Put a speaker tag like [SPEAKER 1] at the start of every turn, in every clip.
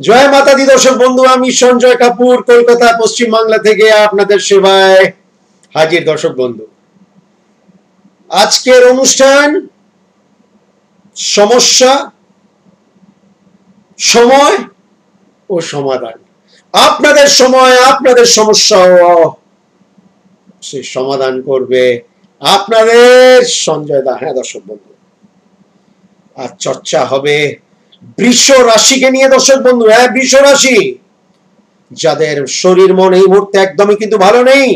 [SPEAKER 1] জয় মাতা দি দর্শক বন্ধু, আমি সঞ্জয় কাপুর কলকাতা পশ্চিম বাংলা থেকে আপনাদের সেবায় হাজির। দর্শক বন্ধু, আজকের অনুষ্ঠান সমস্যা, সময় ও সমাধান। আপনাদের সময়, আপনাদের সমস্যা সে সমাধান করবে আপনাদের সঞ্জয় দা। হ্যাঁ দর্শক বন্ধু, আজ চর্চা হবে বৃষ রাশিকে নিয়ে। দর্শক বন্ধু, হ্যাঁ বৃষ রাশি, যাদের শরীর মন এই মুহূর্তে একদমই কিন্তু ভালো নেই,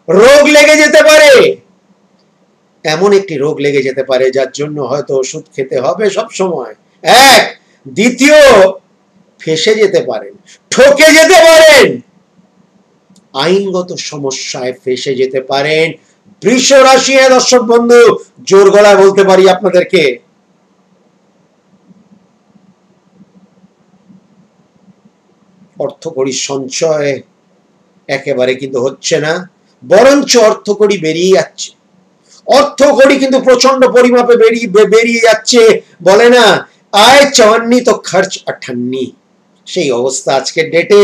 [SPEAKER 1] রোগ লেগে যেতে পারে, এমন একটি রোগ লেগে যেতে পারে যার জন্য হয়তো ওষুধ খেতে হবে সব সময়। এক, দ্বিতীয়, ফেসে যেতে পারেন, ঠকে যেতে পারেন, আইনগত সমস্যায় ফেসে যেতে পারেন বৃষ রাশি। দর্শক বন্ধু, জোর গলায় বলতে পারি আপনাদেরকে, অর্থকড়ি সঞ্চয় একেবারে কিন্তু হচ্ছে না, বরঞ্চ অর্থকড়ি বেরিয়ে যাচ্ছে। অর্থকড়ি কিন্তু প্রচন্ড পরিমাপে বেরিয়ে যাচ্ছে। বলে না, আয় 54 তো খরচ 58। সেই অবস্থা আজকের ডেটে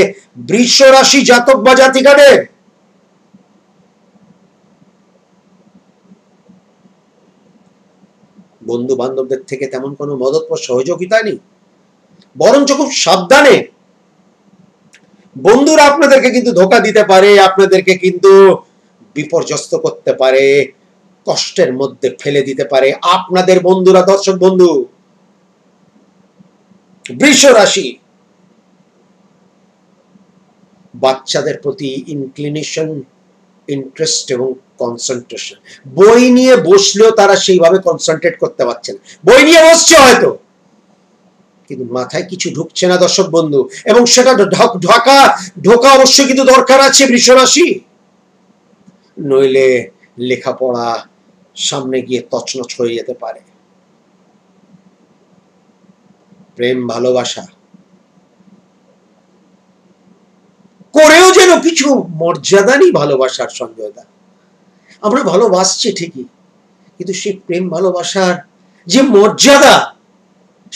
[SPEAKER 1] বৃষ রাশি জাতক বা জাতিকাদের। বন্ধু বান্ধবদের থেকে তেমন কোনো মদত বা সহযোগিতা নেই, বরঞ্চ খুব সাবধানে। বন্ধুরা আপনাদেরকে কিন্তু ধোঁকা দিতে পারে, আপনাদেরকে কিন্তু বিপর্যস্ত করতে পারে, কষ্টের মধ্যে ফেলে দিতে পারে আপনাদের বন্ধুরা। দর্শক বন্ধু, বৃষ রাশি, বাচ্চাদের প্রতি ইনক্লিনেশন, ইন্টারেস্ট এবং কনসেন্ট্রেশন। বই নিয়ে বসলেও তারা সেইভাবে কনসেন্ট্রেট করতে পারছে না। বই নিয়ে বসছে হয়তো, কিন্তু মাথায় কিছু ঢুকছে না দর্শক বন্ধু, এবং সেটা ঢোকা অবশ্যই কিন্তু দরকার আছে বৃষ রাশি, নইলে লেখাপড়া সামনে গিয়ে তছনছ হয়ে যেতে পারে। প্রেম ভালোবাসা করেও যেন কিছু মর্যাদা নেই ভালোবাসার। সঞ্জয়দা, আমরা ভালোবাসছি ঠিকই, কিন্তু সেই প্রেম ভালোবাসার যে মর্যাদা,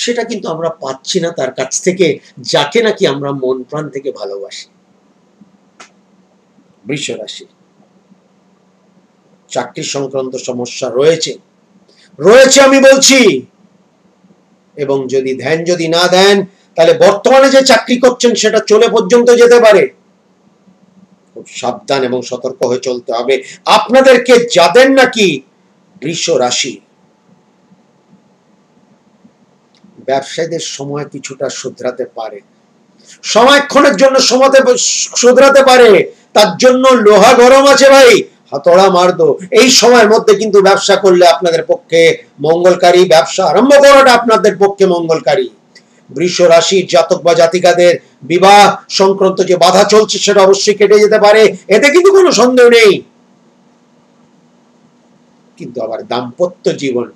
[SPEAKER 1] সেটা কিন্তু আমরা পাচ্ছি না তার কাছ থেকে, যাকে নাকি আমরা মন প্রাণ থেকে ভালোবাসি। বৃষ রাশি, চাকরি সংক্রান্ত সমস্যা রয়েছে আমি বলছি, এবং যদি ধ্যান যদি না দেন, তাহলে বর্তমানে যে চাকরি করছেন সেটা চলে পর্যন্ত যেতে পারে। খুব সাবধান এবং সতর্ক হয়ে চলতে হবে আপনাদেরকে, যাদের নাকি বৃষ রাশি। ব্যবসায়ীদের সময় কিছুটা শুধরাতে পারে, সময়ক্ষণের জন্য শুধরাতে পারে, তার জন্য লোহা গরম আছে ভাই, হাতড়া মার দো। এই সময়ের মধ্যে কিন্তু ব্যবসা করলে আপনাদের পক্ষে মঙ্গলকারী, ব্যবসা আরম্ভ করাটা আপনাদের পক্ষে মঙ্গলকারী। বৃষ রাশির জাতক বা জাতিকাদের বিবাহ সংক্রান্ত যে বাধা চলছে সেটা অবশ্যই কেটে যেতে পারে, এতে কিন্তু কোনো সন্দেহ নেই। কিন্তু আবার দাম্পত্য জীবন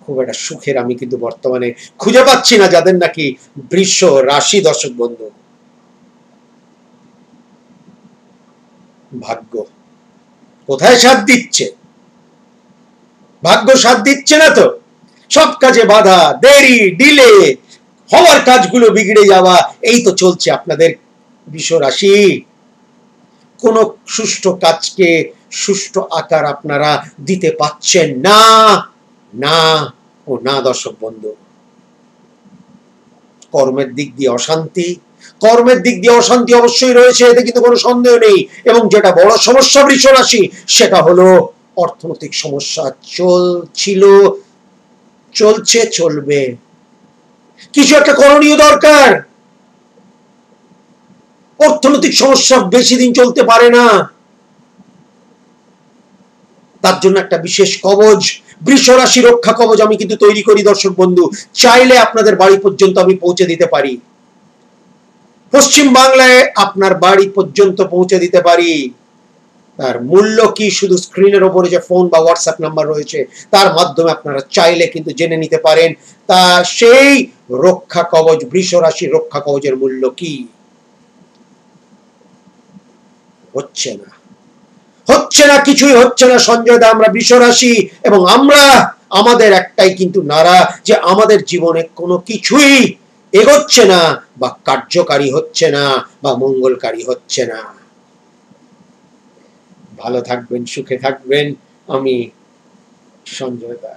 [SPEAKER 1] খুব একটা সুখের আমি কিন্তু বর্তমানে খুঁজে পাচ্ছি না যাদের নাকি বৃষ রাশি। দর্শক বন্ধু, ভাগ্য কোথায় সাথ দিচ্ছে? ভাগ্য সাথ দিচ্ছে না তো। সব কাজে বাধা, দেরি, ডিলে, হওয়ার কাজগুলো বিগড়ে যাওয়া, এই তো চলছে আপনাদের বৃষ রাশি। কোন সুষ্ঠু কাজকে সুষ্ঠু আকার আপনারা দিতে পাচ্ছেন না, না ও না। দর্শক বন্ধু, কর্মের দিক দিয়ে অশান্তি অবশ্যই রয়েছে, এতে কিন্তু কোনো সন্দেহ নেই। এবং যেটা বড় সমস্যা বৃষ রাশি, সেটা হলো অর্থনৈতিক সমস্যা। চলছে, চলবে, কিছু একটা করণীয় দরকার। অর্থনৈতিক সমস্যা বেশি দিন চলতে পারে না, তার জন্য একটা বিশেষ কবচ, বৃষ রাশি রক্ষা কবচ আমি কিন্তু তৈরি করি। দর্শক বন্ধু, চাইলে আপনাদের বাড়ি পর্যন্ত আমি পৌঁছে দিতে পারি, পশ্চিম বাংলায় আপনার বাড়ি পর্যন্ত পৌঁছে দিতে পারি। তার মূল্য কি? শুধু স্ক্রিনের উপরে যে ফোন বা হোয়াটসঅ্যাপ নাম্বার রয়েছে, তার মাধ্যমে আপনারা চাইলে কিন্তু জেনে নিতে পারেন তা সেই রক্ষা কবচ, বৃষ রাশি রক্ষা কবচের মূল্য কি। হচ্ছে না, কিছুই হচ্ছে না সঞ্জয় দা। আমরা বৃষ রাশি, এবং আমাদের একটাই কিন্তু নারা, যে আমাদের জীবনে কোনো কিছুই এগোচ্ছে না বা কার্যকারী হচ্ছে না বা মঙ্গলকারী হচ্ছে না। ভালো থাকবেন, সুখে থাকবেন। আমি সঞ্জয় দা।